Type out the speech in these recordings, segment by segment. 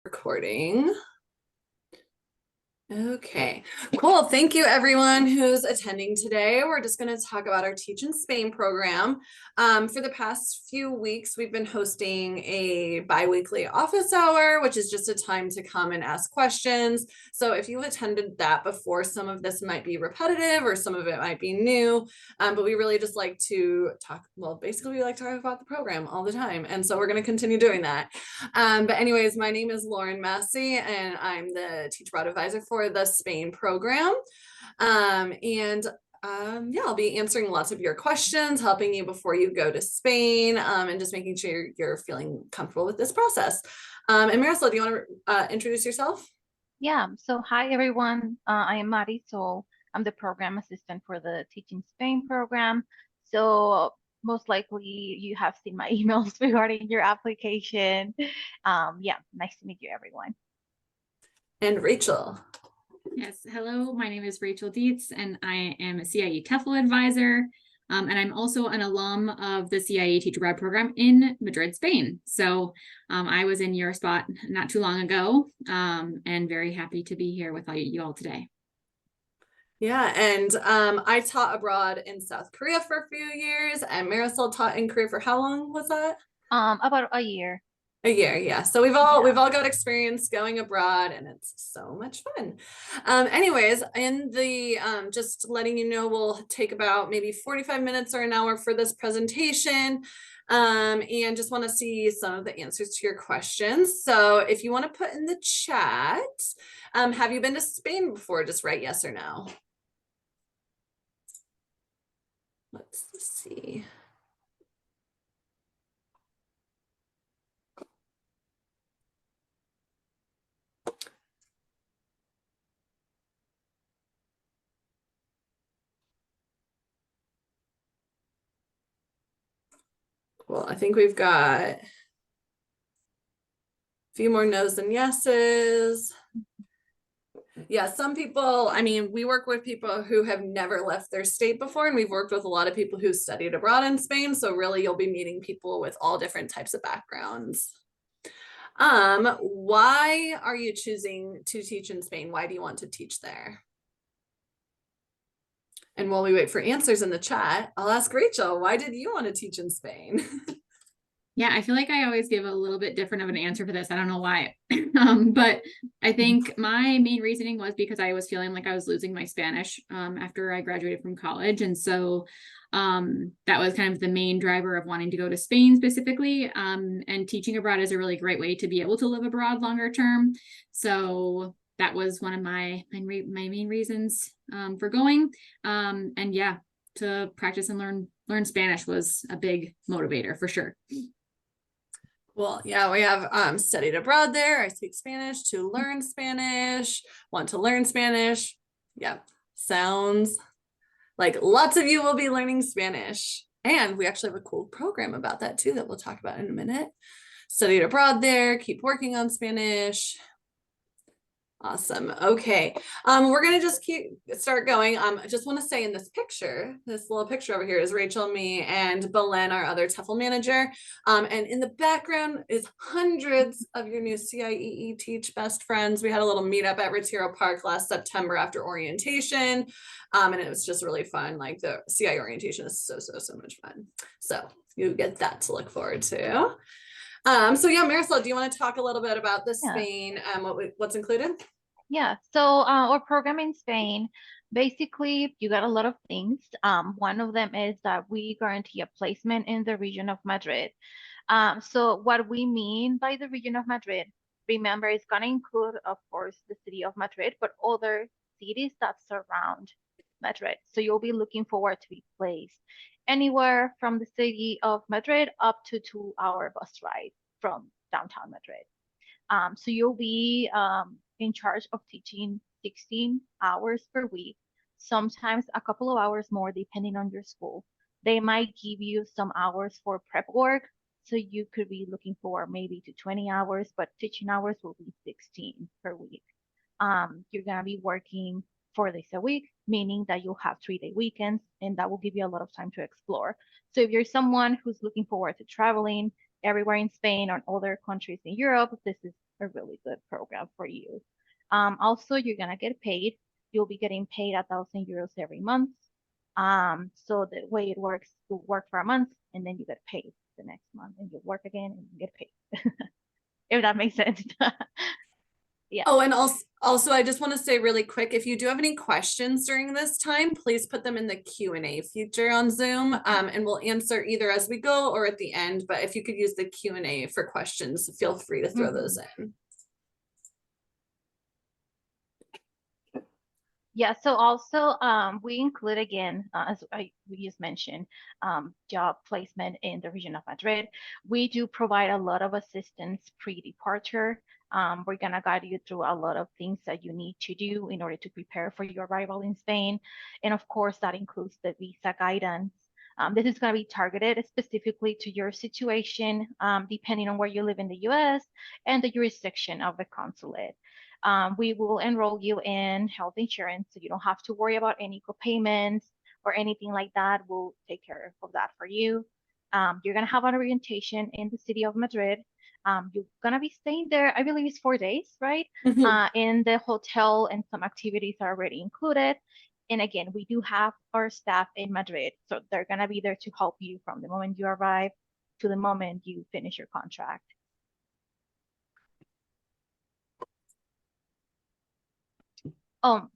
Recording. Okay, cool. Thank you everyone who's attending today. We're just going to talk about our Teach in Spain program. For the past few weeks, we've been hosting a bi-weekly office hour, which is just a time to come and ask questions. So if you've attended that before, some of this might be repetitive or some of it might be new, but we really just like to talk, well, basically we like to talk about the program all the time. And so we're going to continue doing that. But anyways, my name is Lauren Massey and I'm the Teach Abroad Advisor for the Spain program. Yeah, I'll be answering lots of your questions, helping you before you go to Spain, and just making sure you're feeling comfortable with this process. And Marisol, do you want to introduce yourself? Yeah, so hi everyone. I am Marisol. I'm the program assistant for the Teach in Spain program. So most likely you have seen my emails regarding your application. Yeah, nice to meet you, everyone. And Rachel. Yes, hello, my name is Rachel Dietz, and I am a CIEE TEFL advisor, and I'm also an alum of the CIEE Teach Abroad program in Madrid, Spain. So I was in your spot not too long ago, and very happy to be here with you all today. Yeah, and I taught abroad in South Korea for a few years, and Marisol taught in Korea for how long was that? About a year. A year, yeah. So we've all got experience going abroad, and it's so much fun. Anyways, in the just letting you know, we'll take about maybe 45 minutes or an hour for this presentation. And just want to see some of the answers to your questions. So if you want to put in the chat, have you been to Spain before? Just write yes or no. Let's see. Well, I think we've got a few more no's than yeses. Yeah, some people, I mean, we work with people who have never left their state before, and we've worked with a lot of people who studied abroad in Spain. So really you'll be meeting people with all different types of backgrounds. Why are you choosing to teach in Spain? Why do you want to teach there? And while we wait for answers in the chat, I'll ask Rachel, why did you want to teach in Spain? Yeah, I feel like I always give a little bit different of an answer for this. I don't know why. But I think my main reasoning was because I was feeling like I was losing my Spanish after I graduated from college. And so that was kind of the main driver of wanting to go to Spain specifically. And teaching abroad is a really great way to be able to live abroad longer term. So that was one of my main reasons for going. And yeah, to practice and learn Spanish was a big motivator for sure. Well, yeah, we have studied abroad there. I speak Spanish to learn Spanish, want to learn Spanish. Yeah, sounds like lots of you will be learning Spanish. And we actually have a cool program about that too that we'll talk about in a minute. Studied abroad there, keep working on Spanish. Awesome. Okay. We're going to just start going. I just want to say in this picture, this little picture over here is Rachel, me, and Belen, our other TEFL manager. And in the background is hundreds of your new CIEE Teach best friends. We had a little meetup at Retiro Park last September after orientation. And it was just really fun. Like the CIEE orientation is so much fun. So you get that to look forward to. So yeah, Marisol, do you want to talk a little bit about the Spain, what's included? Yeah, so our program in Spain, basically you got a lot of things. One of them is that we guarantee a placement in the region of Madrid. So what we mean by the region of Madrid, remember, it's going to include, of course, the city of Madrid, but other cities that surround Madrid. So you'll be looking forward to be placed anywhere from the city of Madrid up to 2-hour bus ride from downtown Madrid. So you'll be in charge of teaching 16 hours per week, sometimes a couple of hours more depending on your school. They might give you some hours for prep work, so you could be looking for maybe to 20 hours, but teaching hours will be 16 per week. You're gonna be working 4 days a week, meaning that you'll have 3-day weekends, and that will give you a lot of time to explore. So if you're someone who's looking forward to traveling everywhere in Spain or other countries in Europe, this is a really good program for you. Also, you're gonna get paid. You'll be getting paid 1,000 euros every month. So the way it works, you work for a month and then you get paid the next month, and you work again and you get paid. If that makes sense. Yeah. Oh, and also, I just want to say really quick, if you do have any questions during this time, please put them in the Q&A feature on Zoom, and we'll answer either as we go or at the end. But if you could use the Q&A for questions, feel free to throw those in. Yeah, so also we include again, as we just mentioned, job placement in the region of Madrid. We do provide a lot of assistance pre-departure. We're gonna guide you through a lot of things that you need to do in order to prepare for your arrival in Spain. And of course, that includes the visa guidance. This is gonna be targeted specifically to your situation, depending on where you live in the US and the jurisdiction of the consulate. We will enroll you in health insurance, so you don't have to worry about any co-payments or anything like that. We'll take care of that for you. You're gonna have an orientation in the city of Madrid. You're gonna be staying there, I believe it's 4 days, right? In the hotel, and some activities are already included. And again, we do have our staff in Madrid, so they're gonna be there to help you from the moment you arrive to the moment you finish your contract.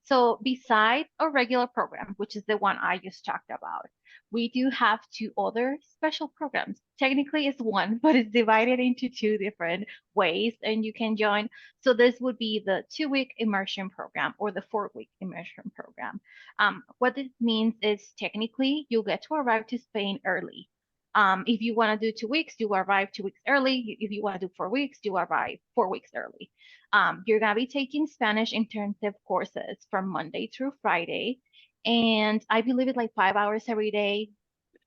So besides our regular program, which is the one I just talked about, we do have 2 other special programs. Technically it's one, but it's divided into 2 different ways and you can join. So this would be the 2-week immersion program or the 4-week immersion program. What this means is technically you'll get to arrive to Spain early. If you want to do 2 weeks, you arrive 2 weeks early. If you want to do 4 weeks, you arrive 4 weeks early. You're gonna be taking Spanish intensive courses from Monday through Friday, and I believe it's like 5 hours every day,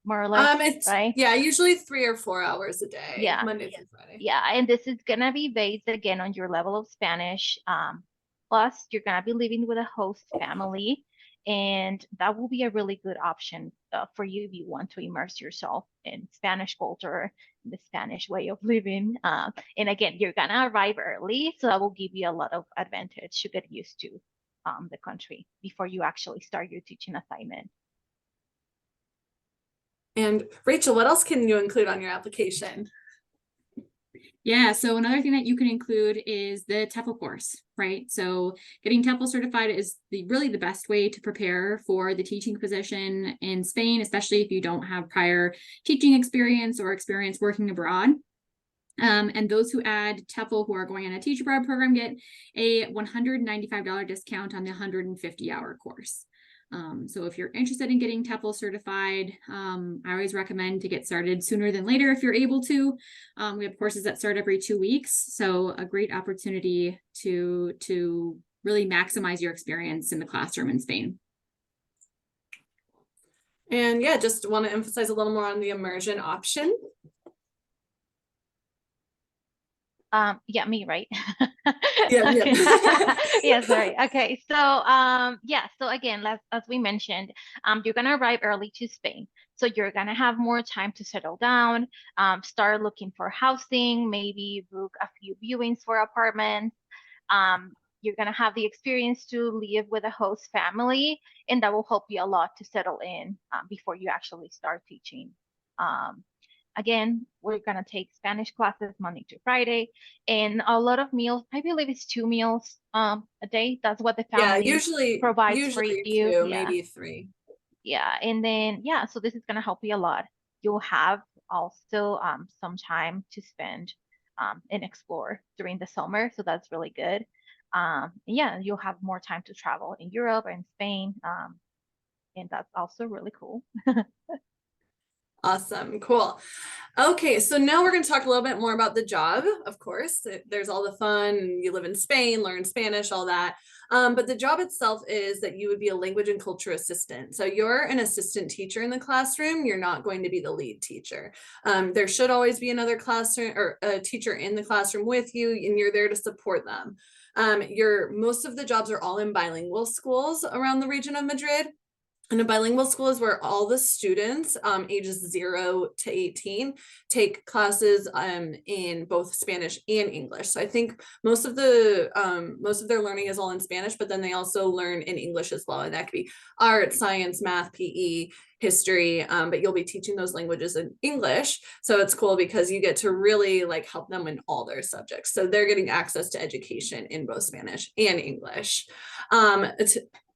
more or less, It's right? yeah, usually 3 or 4 hours a day, Yeah. Monday through Friday. Yeah, and this is gonna be based again on your level of Spanish. Plus, you're gonna be living with a host family, and that will be a really good option for you if you want to immerse yourself in Spanish culture, the Spanish way of living. And again, you're gonna arrive early, so that will give you a lot of advantage to get used to the country before you actually start your teaching assignment. And Rachel, what else can you include on your application? Yeah, so another thing that you can include is the TEFL course, right? So getting TEFL certified is really the best way to prepare for the teaching position in Spain, especially if you don't have prior teaching experience or experience working abroad. And those who add TEFL who are going on a teach abroad program get a $195 discount on the 150-hour course. So if you're interested in getting TEFL certified, I always recommend to get started sooner than later if you're able to. We have courses that start every 2 weeks, so a great opportunity to really maximize your experience in the classroom in Spain. And yeah, just want to emphasize a little more on the immersion option. Yeah, me, right? Yeah, yeah. Yeah, sorry. Okay, so yeah, so again, as we mentioned, you're gonna arrive early to Spain, so you're gonna have more time to settle down, start looking for housing, maybe book a few viewings for apartments. You're gonna have the experience to live with a host family, and that will help you a lot to settle in before you actually start teaching. Again, we're gonna take Spanish classes Monday to Friday, and a lot of meals. I believe it's 2 meals a day. That's what the family provides for you. 2, maybe 3. Yeah, and then yeah, so this is gonna help you a lot. You'll have also some time to spend and explore during the summer, so that's really good. Yeah, you'll have more time to travel in Europe and Spain, and that's also really cool. Awesome. Cool. Okay, so now we're going to talk a little bit more about the job. Of course, there's all the fun. You live in Spain, learn Spanish, all that. But the job itself is that you would be a language and culture assistant. So you're an assistant teacher in the classroom. You're not going to be the lead teacher. There should always be another classroom or a teacher in the classroom with you, and you're there to support them. Most of the jobs are all in bilingual schools around the region of Madrid. And a bilingual school is where all the students ages 0 to 18 take classes in both Spanish and English. So I think most of their learning is all in Spanish, but then they also learn in English as well. And that could be art, science, math, PE, history, but you'll be teaching those languages in English. So it's cool because you get to really like help them in all their subjects. So they're getting access to education in both Spanish and English.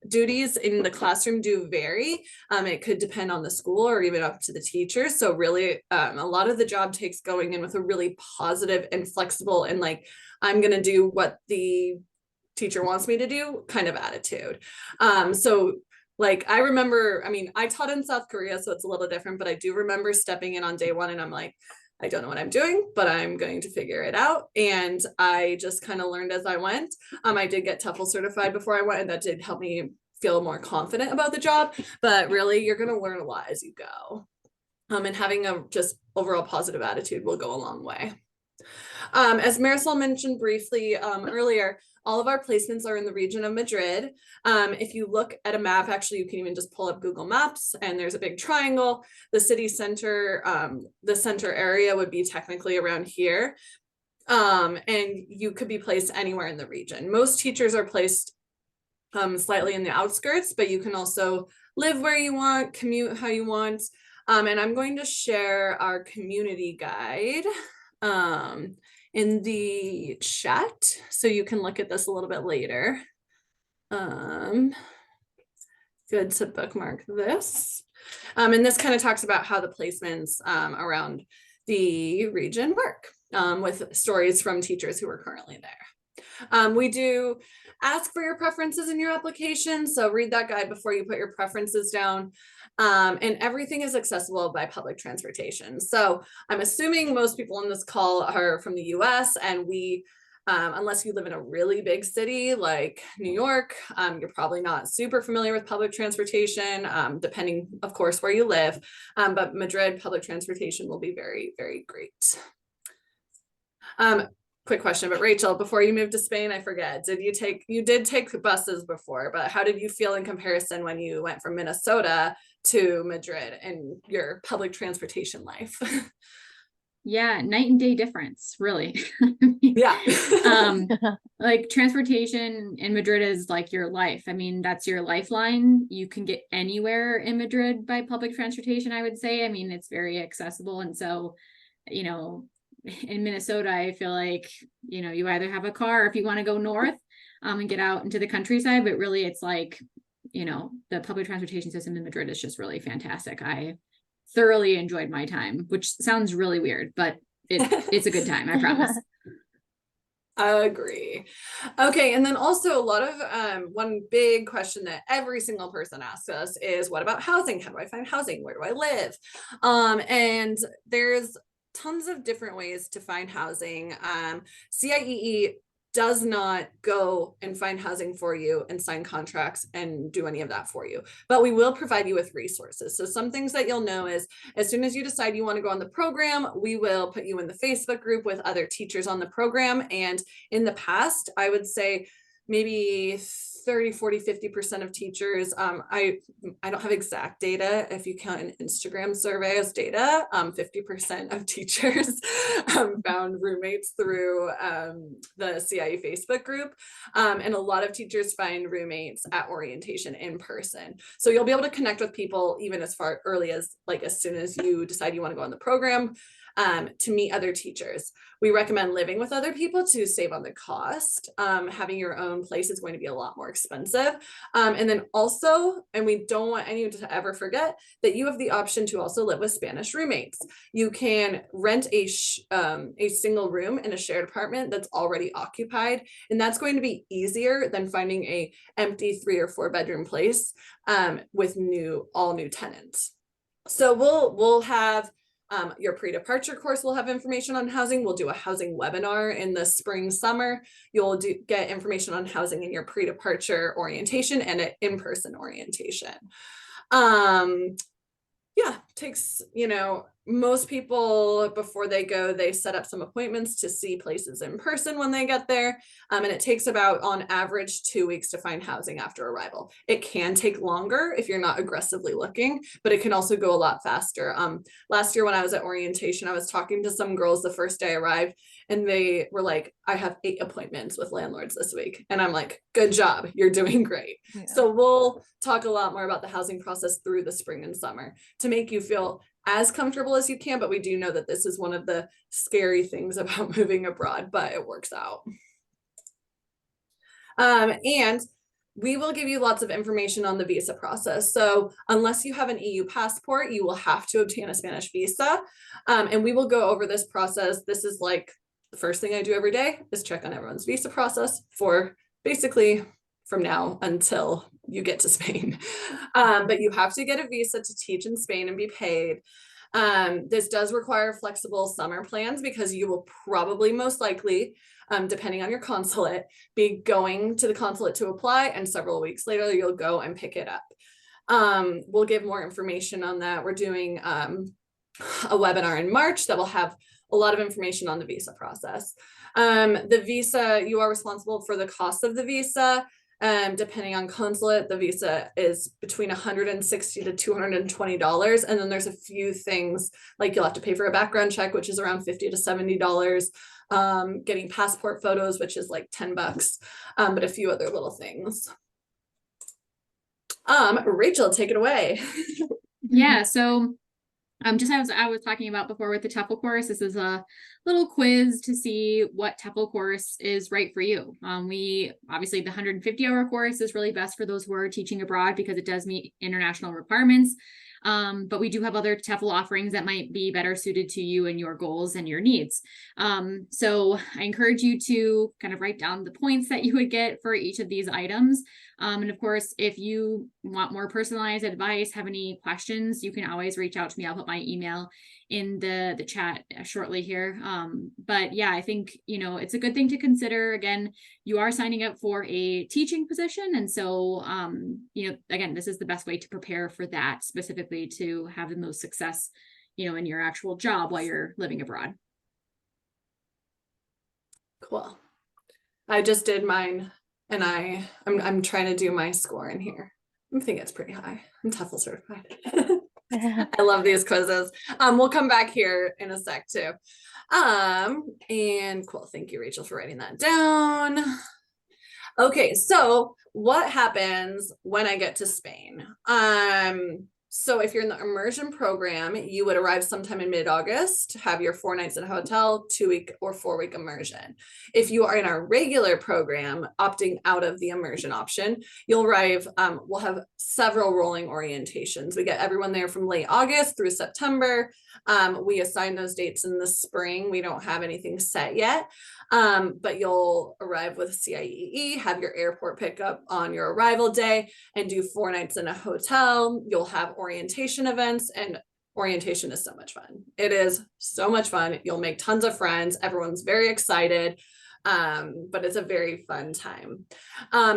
Duties in the classroom do vary. It could depend on the school or even up to the teachers. So really, a lot of the job takes going in with a really positive and flexible and like, I'm going to do what the teacher wants me to do kind of attitude. So like, I remember, I mean, I taught in South Korea, so it's a little different, but I do remember stepping in on day one and I'm like, I don't know what I'm doing, but I'm going to figure it out. And I just kind of learned as I went. I did get TOEFL certified before I went, and that did help me feel more confident about the job. But really, you're going to learn a lot as you go. And having a just overall positive attitude will go a long way. As Marisol mentioned briefly earlier, all of our placements are in the region of Madrid. If you look at a map, actually, you can even just pull up Google Maps and there's a big triangle. The city center, the center area would be technically around here. And you could be placed anywhere in the region. Most teachers are placed slightly in the outskirts, but you can also live where you want, commute how you want. And I'm going to share our community guide in the chat, so you can look at this a little bit later. Good to bookmark this. And this kind of talks about how the placements around the region work with stories from teachers who are currently there. We do ask for your preferences in your application, so read that guide before you put your preferences down. And everything is accessible by public transportation. So I'm assuming most people on this call are from the US, and we, unless you live in a really big city like New York, you're probably not super familiar with public transportation, depending, of course, where you live. But Madrid public transportation will be very, very great. Quick question, but Rachel, before you moved to Spain, I forget, you did take buses before, but how did you feel in comparison when you went from Minnesota to Madrid and your public transportation life? Yeah, night and day difference, really. Yeah. Like transportation in Madrid is like your life. I mean, that's your lifeline. You can get anywhere in Madrid by public transportation, I would say. I mean, it's very accessible. And so, you know, in Minnesota, I feel like, you know, you either have a car if you want to go north and get out into the countryside, but really it's like, you know, the public transportation system in Madrid is just really fantastic. I thoroughly enjoyed my time, which sounds really weird, but it's a good time, I promise. I agree. Okay, and then also a lot of one big question that every single person asks us is, what about housing? How do I find housing? Where do I live? And there's tons of different ways to find housing. CIEE does not go and find housing for you and sign contracts and do any of that for you, but we will provide you with resources. So some things that you'll know is, as soon as you decide you want to go on the program, we will put you in the Facebook group with other teachers on the program. And in the past, I would say maybe 30, 40, 50% of teachers, I don't have exact data. If you count an Instagram survey as data, 50% of teachers found roommates through the CIEE Facebook group. And a lot of teachers find roommates at orientation in person. So you'll be able to connect with people even as far early as like as soon as you decide you want to go on the program. To meet other teachers. We recommend living with other people to save on the cost. Having your own place is going to be a lot more expensive. And then also, and we don't want anyone to ever forget that you have the option to also live with Spanish roommates. You can rent a single room in a shared apartment that's already occupied, and that's going to be easier than finding a empty 3 or 4 bedroom place with all new tenants. So we'll have your pre-departure course will have information on housing. We'll do a housing webinar in the spring, summer. You'll get information on housing in your pre-departure orientation and an in-person orientation. Yeah, takes, you know, most people, before they go, they set up some appointments to see places in person when they get there. And it takes about, on average, 2 weeks to find housing after arrival. It can take longer if you're not aggressively looking, but it can also go a lot faster. Last year when I was at orientation, I was talking to some girls the first day I arrived, and they were like, I have 8 appointments with landlords this week. And I'm like, good job, you're doing great. Yeah. So we'll talk a lot more about the housing process through the spring and summer to make you feel as comfortable as you can, but we do know that this is one of the scary things about moving abroad, but it works out. And we will give you lots of information on the visa process. So unless you have an EU passport, you will have to obtain a Spanish visa. And we will go over this process. This is like the first thing I do every day is check on everyone's visa process for basically from now until you get to Spain. But you have to get a visa to teach in Spain and be paid. This does require flexible summer plans because you will probably most likely, depending on your consulate, be going to the consulate to apply, and several weeks later you'll go and pick it up. We'll give more information on that. We're doing a webinar in March that will have a lot of information on the visa process. The visa, you are responsible for the cost of the visa. Depending on consulate, the visa is between $160 to $220. And then there's a few things like you'll have to pay for a background check, which is around $50 to $70. Getting passport photos, which is like $10, but a few other little things. Rachel, take it away. Yeah, so just as I was talking about before with the TEFL course, this is a little quiz to see what TEFL course is right for you. We obviously the 150-hour course is really best for those who are teaching abroad because it does meet international requirements. But we do have other TEFL offerings that might be better suited to you and your goals and your needs. So I encourage you to kind of write down the points that you would get for each of these items. And of course, if you want more personalized advice, have any questions, you can always reach out to me. I'll put my email in the chat shortly here. But yeah, I think, it's a good thing to consider. Again, you are signing up for a teaching position. And so, again, this is the best way to prepare for that, specifically to have the most success, in your actual job while you're living abroad. Cool. I just did mine, and I'm trying to do my score in here. I think it's pretty high. I'm TEFL certified. I love these quizzes. We'll come back here in a sec too. And cool. Thank you, Rachel, for writing that down. Okay, so what happens when I get to Spain? So if you're in the immersion program, you would arrive sometime in mid-August, have your 4 nights in a hotel, 2-week or 4-week immersion. If you are in our regular program, opting out of the immersion option, you'll arrive, we'll have several rolling orientations. We get everyone there from late August through September. We assign those dates in the spring. We don't have anything set yet. But you'll arrive with CIEE, have your airport pickup on your arrival day, and do 4 nights in a hotel. You'll have orientation events, and orientation is so much fun. It is so much fun. You'll make tons of friends. Everyone's very excited. But it's a very fun time.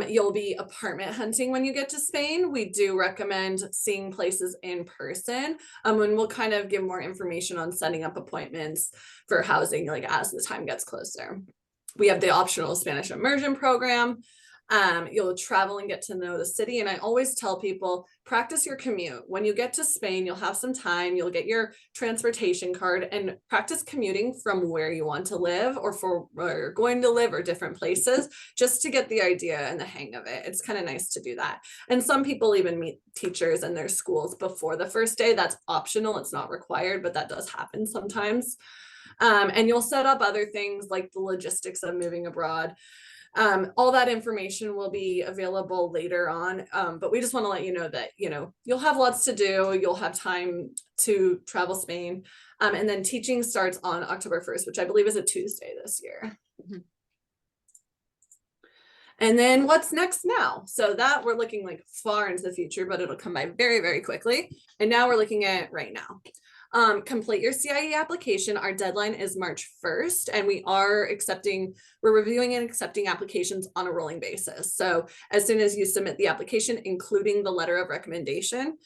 You'll be apartment hunting when you get to Spain. We do recommend seeing places in person. And we'll kind of give more information on setting up appointments for housing, like as the time gets closer. We have the optional Spanish immersion program. You'll travel and get to know the city. And I always tell people, practice your commute. When you get to Spain, you'll have some time, you'll get your transportation card, and practice commuting from where you want to live or for where you're going to live or different places, just to get the idea and the hang of it. It's kind of nice to do that. And some people even meet teachers in their schools before the first day. That's optional. It's not required, but that does happen sometimes. And you'll set up other things like the logistics of moving abroad. All that information will be available later on, but we just want to let you know that, you'll have lots to do. You'll have time to travel Spain. And then teaching starts on October 1st, which I believe is a Tuesday this year. Mm-hmm. And then what's next now? So that we're looking like far into the future, but it'll come by very, very quickly. And now we're looking at right now. Complete your CIEE application. Our deadline is March 1st, and we're reviewing and accepting applications on a rolling basis. So as soon as you submit the application, including the letter of recommendation,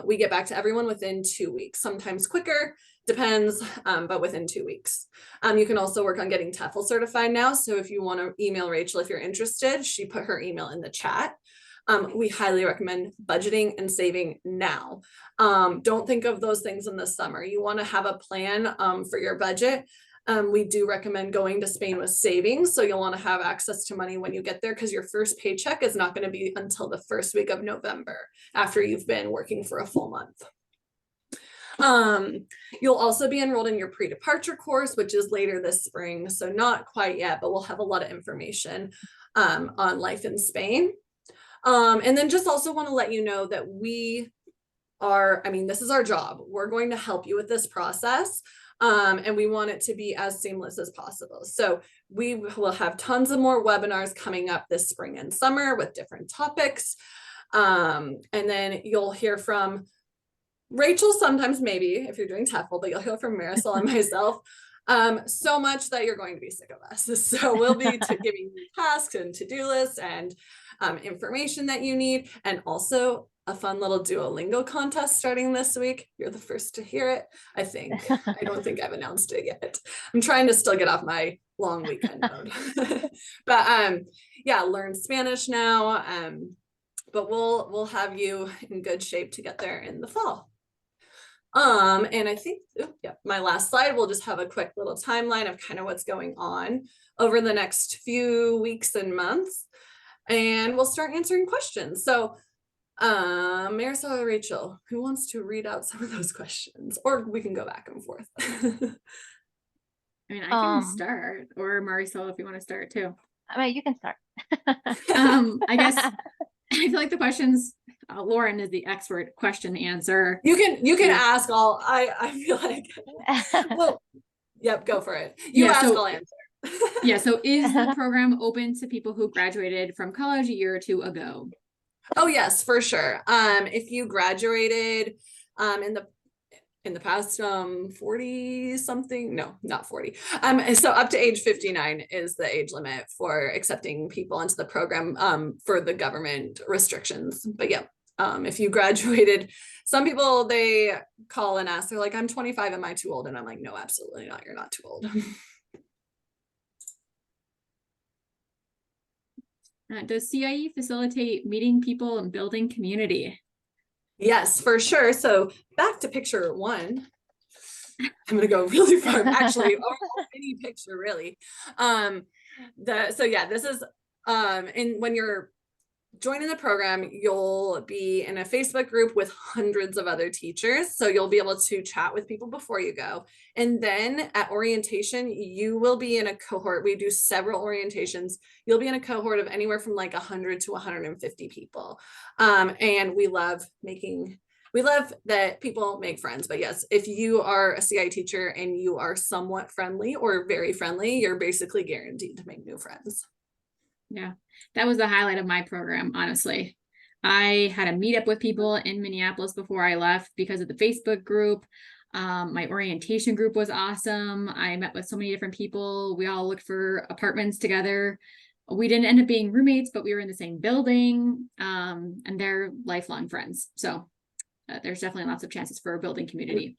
We get back to everyone within 2 weeks, sometimes quicker, depends, but within 2 weeks. You can also work on getting TEFL certified now. So if you want to email Rachel, if you're interested, she put her email in the chat. We highly recommend budgeting and saving now. Don't think of those things in the summer. You want to have a plan for your budget. We do recommend going to Spain with savings. So you'll want to have access to money when you get there, because your first paycheck is not going to be until the first week of November, after you've been working for a full month. You'll also be enrolled in your pre-departure course, which is later this spring. So not quite yet, but we'll have a lot of information on life in Spain. And then just also want to let you know that we are, I mean, this is our job. We're going to help you with this process. And we want it to be as seamless as possible. So we will have tons of more webinars coming up this spring and summer with different topics. And then you'll hear from Rachel sometimes, maybe if you're doing TEFL, but you'll hear from Marisol and myself so much that you're going to be sick of us. So we'll be giving you tasks and to-do lists and information that you need, and also a fun little Duolingo contest starting this week. You're the first to hear it, I think. I don't think I've announced it yet. I'm trying to still get off my long weekend mode. But yeah, learn Spanish now. But we'll have you in good shape to get there in the fall. And I think, yeah, my last slide, we'll just have a quick little timeline of kind of what's going on over the next few weeks and months. And we'll start answering questions. So Marisol or Rachel, who wants to read out some of those questions? Or we can go back and forth. I mean, I can start, or Marisol, if you want to start too. I mean, you can start. I guess I feel like the questions, Lauren is the expert question answer. You can ask all, I feel like, well, yep, go for it. You ask, I'll answer. Yeah, so is the program open to people who graduated from college a year or two ago? Oh yes, for sure. If you graduated in the past 40 something, no, not 40. So up to age 59 is the age limit for accepting people into the program for the government restrictions. But yeah, if you graduated, some people, they call and ask, they're like, I'm 25, am I too old? And I'm like, no, absolutely not. You're not too old. Does CIEE facilitate meeting people and building community? Yes, for sure. So back to picture one. I'm going to go really far, actually, or any picture really. So yeah, this is, and when you're joining the program, you'll be in a Facebook group with hundreds of other teachers. So you'll be able to chat with people before you go. And then at orientation, you will be in a cohort. We do several orientations. You'll be in a cohort of anywhere from like 100 to 150 people. And we love that people make friends. But yes, if you are a CIEE teacher and you are somewhat friendly or very friendly, you're basically guaranteed to make new friends. Yeah, that was the highlight of my program, honestly. I had a meetup with people in Minneapolis before I left because of the Facebook group. My orientation group was awesome. I met with so many different people. We all looked for apartments together. We didn't end up being roommates, but we were in the same building, and they're lifelong friends. So there's definitely lots of chances for a building community.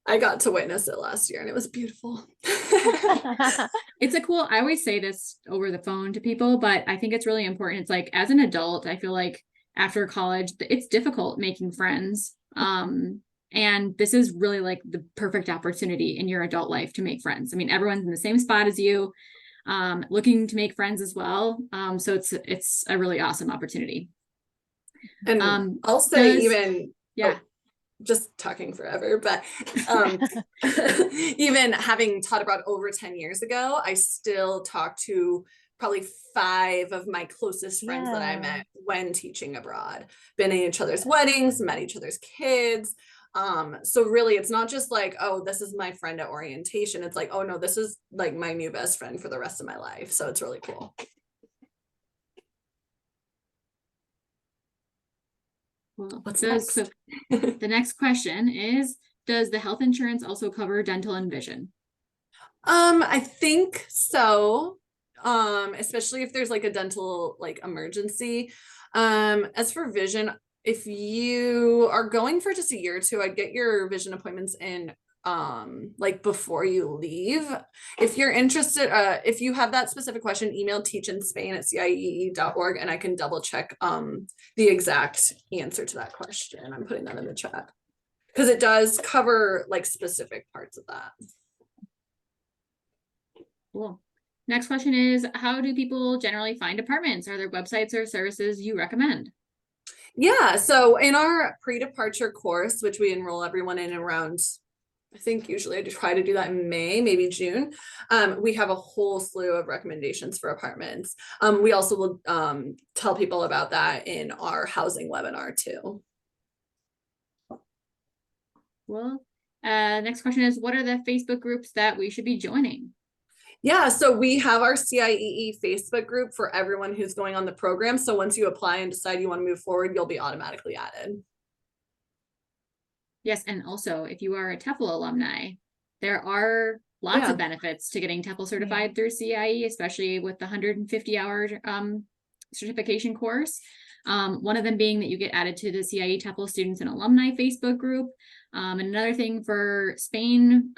I got to witness it last year and it was beautiful. It's a cool, I always say this over the phone to people, but I think it's really important. It's like, as an adult, I feel like after college, it's difficult making friends. And this is really like the perfect opportunity in your adult life to make friends. I mean, everyone's in the same spot as you, looking to make friends as well. So it's a really awesome opportunity. And I'll say just talking forever, but even having taught abroad over 10 years ago, I still talk to probably 5 of my closest friends that I met when teaching abroad, been in each other's weddings, met each other's kids. So really it's not just like, oh, this is my friend at orientation. It's like, oh no, this is like my new best friend for the rest of my life. So it's really cool. Well, the next question is, does the health insurance also cover dental and vision? I think so. Especially if there's like a dental like emergency. As for vision, if you are going for just a year or two, I'd get your vision appointments in like before you leave. If you're interested, if you have that specific question, email teachinspain@ciee.org and I can double check the exact answer to that question. I'm putting that in the chat because it does cover like specific parts of that. Cool. Next question is, how do people generally find apartments? Are there websites or services you recommend? Yeah, so in our pre-departure course, which we enroll everyone in around, I think usually I try to do that in May, maybe June. We have a whole slew of recommendations for apartments. We also will tell people about that in our housing webinar too. Well, next question is, what are the Facebook groups that we should be joining? Yeah, so we have our CIEE Facebook group for everyone who's going on the program. So once you apply and decide you want to move forward, you'll be automatically added. Yes, and also if you are a TEFL alumni, there are lots of benefits to getting TEFL certified through CIEE, especially with the 150-hour certification course. One of them being that you get added to the CIEE TEFL Students and Alumni Facebook group. And another thing for Spain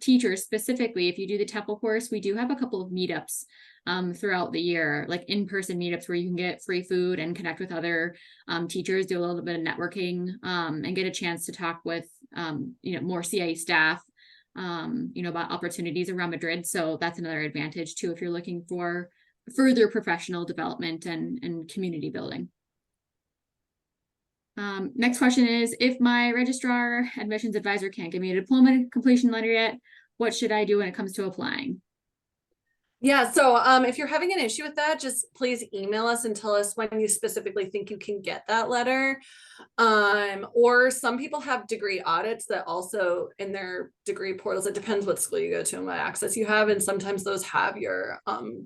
teachers specifically, if you do the TEFL course, we do have a couple of meetups throughout the year, like in-person meetups where you can get free food and connect with other teachers, do a little bit of networking, and get a chance to talk with more CIEE staff, about opportunities around Madrid. So that's another advantage too, if you're looking for further professional development and community building. Next question is, if my registrar admissions advisor can't give me a diploma completion letter yet, what should I do when it comes to applying? Yeah, so if you're having an issue with that, just please email us and tell us when you specifically think you can get that letter. Or some people have degree audits that also in their degree portals, it depends what school you go to and what access you have. And sometimes those have your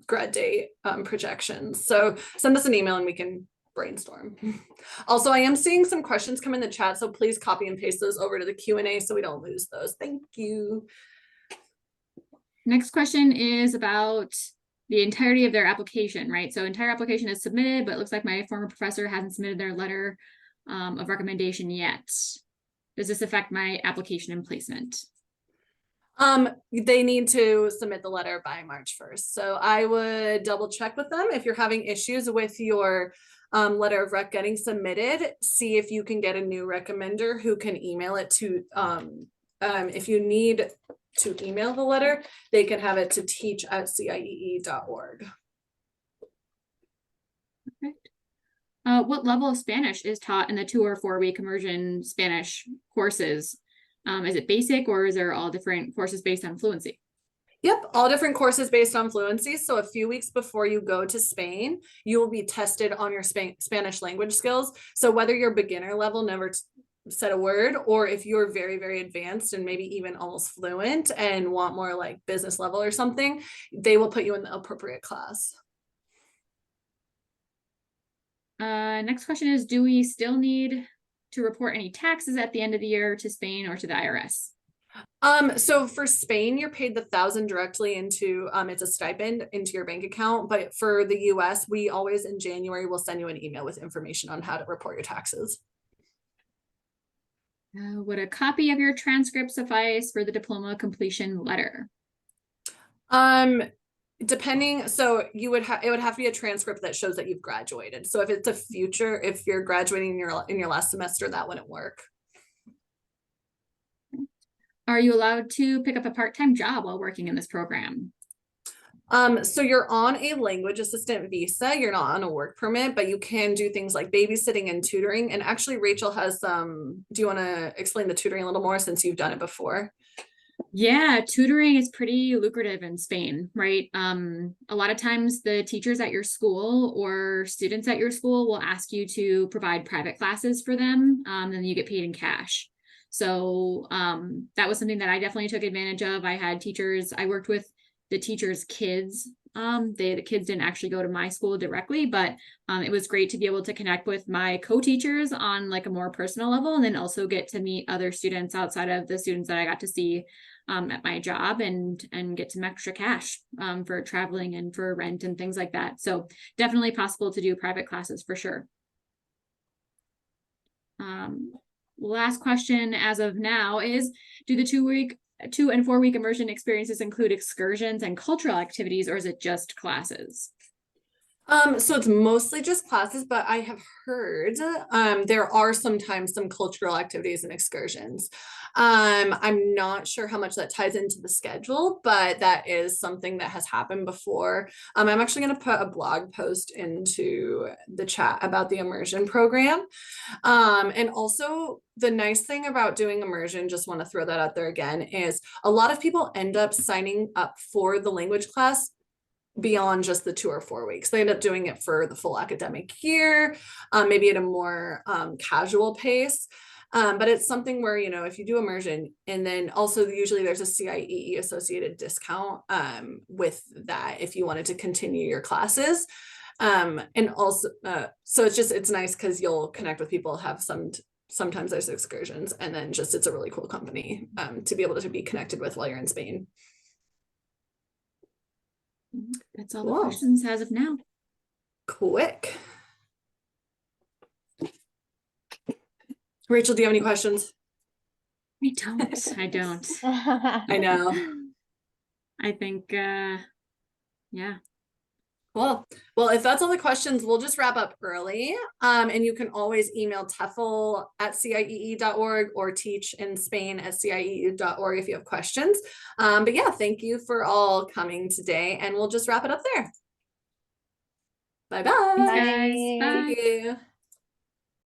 grad date projections. So send us an email and we can brainstorm. Also, I am seeing some questions come in the chat, so please copy and paste those over to the Q&A so we don't lose those. Thank you. Next question is about the entirety of their application, right? So entire application is submitted, but it looks like my former professor hasn't submitted their letter of recommendation yet. Does this affect my application and placement? They need to submit the letter by March 1st. So I would double check with them. If you're having issues with your letter of rec getting submitted, see if you can get a new recommender who can email it to, if you need to email the letter, they can have it to teach@ciee.org. Perfect. What level of Spanish is taught in the 2 or 4 week immersion Spanish courses? Is it basic or is there all different courses based on fluency? Yep, all different courses based on fluency. So a few weeks before you go to Spain, you will be tested on your Spanish language skills. So whether you're beginner level, never said a word, or if you're very, very advanced and maybe even almost fluent and want more like business level or something, they will put you in the appropriate class. Next question is, do we still need to report any taxes at the end of the year to Spain or to the IRS? So for Spain, you're paid the 1,000 directly into, it's a stipend into your bank account. But for the US, we always in January will send you an email with information on how to report your taxes. Would a copy of your transcript suffice for the diploma completion letter? Depending, so you would have, it would have to be a transcript that shows that you've graduated. So if it's a future, if you're graduating in your last semester, that wouldn't work. Are you allowed to pick up a part-time job while working in this program? So you're on a language assistant visa, you're not on a work permit, but you can do things like babysitting and tutoring. And actually, Rachel has some, do you want to explain the tutoring a little more since you've done it before? Yeah, tutoring is pretty lucrative in Spain, right? A lot of times the teachers at your school or students at your school will ask you to provide private classes for them, and you get paid in cash. So that was something that I definitely took advantage of. I had teachers, I worked with the teachers' kids. The kids didn't actually go to my school directly, but it was great to be able to connect with my co-teachers on like a more personal level, and then also get to meet other students outside of the students that I got to see at my job, and get some extra cash for traveling and for rent and things like that. So definitely possible to do private classes for sure. Last question as of now is, do the 2 and 4 week immersion experiences include excursions and cultural activities, or is it just classes? So it's mostly just classes, but I have heard there are sometimes some cultural activities and excursions. I'm not sure how much that ties into the schedule, but that is something that has happened before. I'm actually going to put a blog post into the chat about the immersion program. And also the nice thing about doing immersion, just want to throw that out there again, is a lot of people end up signing up for the language class beyond just the 2 or 4 weeks. They end up doing it for the full academic year, maybe at a more casual pace. But it's something where, you know, if you do immersion, and then also usually there's a CIEE associated discount with that if you wanted to continue your classes. And also, so it's nice because you'll connect with people, have sometimes there's excursions, and then just it's a really cool company to be able to be connected with while you're in Spain. That's all the questions as of now. Quick. Rachel, do you have any questions? I don't. I know. I think, yeah. Cool. Well, if that's all the questions, we'll just wrap up early. And you can always email TEFL@CIEE.org or teachinspain@CIEE.org if you have questions. But yeah, thank you for all coming today, and we'll just wrap it up there. Bye-bye. Thanks, guys. Bye. Thank you.